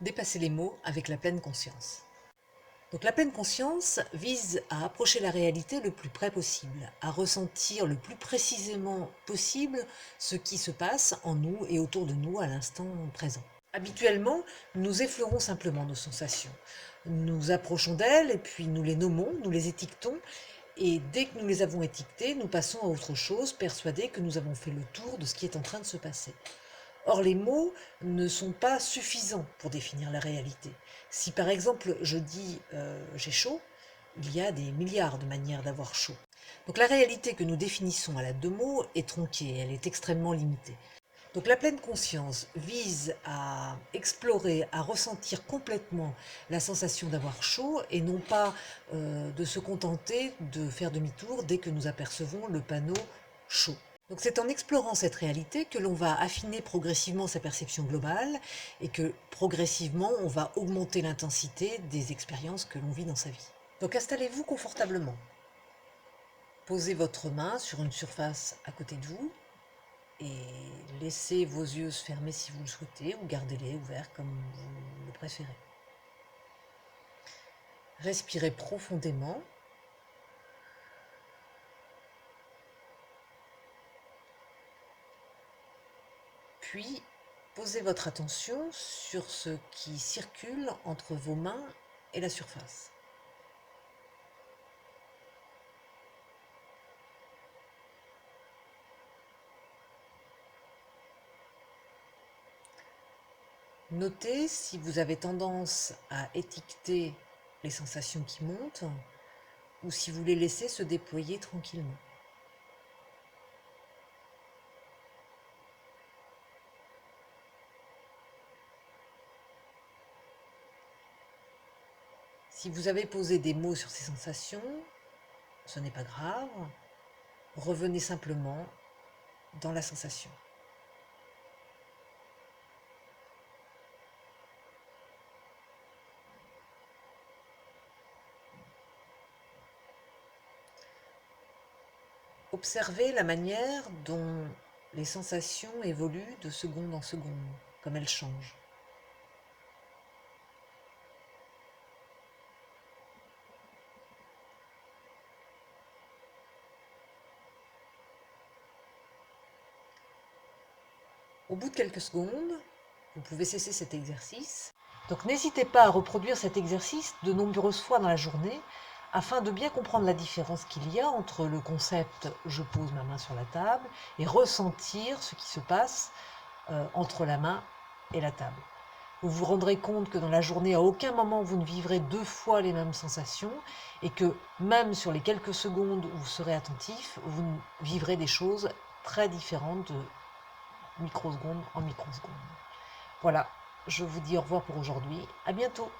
Dépasser les mots avec la pleine conscience. Donc la pleine conscience vise à approcher la réalité le plus près possible, à ressentir le plus précisément possible ce qui se passe en nous et autour de nous à l'instant présent. Habituellement, nous effleurons simplement nos sensations. Nous approchons d'elles et puis nous les nommons, nous les étiquetons et dès que nous les avons étiquetées, nous passons à autre chose, persuadés que nous avons fait le tour de ce qui est en train de se passer. Or, les mots ne sont pas suffisants pour définir la réalité. Si par exemple je dis j'ai chaud, il y a des milliards de manières d'avoir chaud. Donc la réalité que nous définissons à l'aide de mots est tronquée, elle est extrêmement limitée. Donc la pleine conscience vise à explorer, à ressentir complètement la sensation d'avoir chaud et non pas de se contenter de faire demi-tour dès que nous apercevons le panneau chaud. Donc c'est en explorant cette réalité que l'on va affiner progressivement sa perception globale et que progressivement on va augmenter l'intensité des expériences que l'on vit dans sa vie. Donc installez-vous confortablement. Posez votre main sur une surface à côté de vous et laissez vos yeux se fermer si vous le souhaitez ou gardez-les ouverts comme vous le préférez. Respirez profondément. Puis, posez votre attention sur ce qui circule entre vos mains et la surface. Notez si vous avez tendance à étiqueter les sensations qui montent ou si vous les laissez se déployer tranquillement. Si vous avez posé des mots sur ces sensations, ce n'est pas grave. Revenez simplement dans la sensation. Observez la manière dont les sensations évoluent de seconde en seconde, comme elles changent. Au bout de quelques secondes, vous pouvez cesser cet exercice. Donc n'hésitez pas à reproduire cet exercice de nombreuses fois dans la journée afin de bien comprendre la différence qu'il y a entre le concept « je pose ma main sur la table » et ressentir ce qui se passe entre la main et la table. Vous vous rendrez compte que dans la journée, à aucun moment vous ne vivrez deux fois les mêmes sensations et que même sur les quelques secondes où vous serez attentif, vous vivrez des choses très différentes de microseconde en microseconde. Voilà, je vous dis au revoir pour aujourd'hui. À bientôt.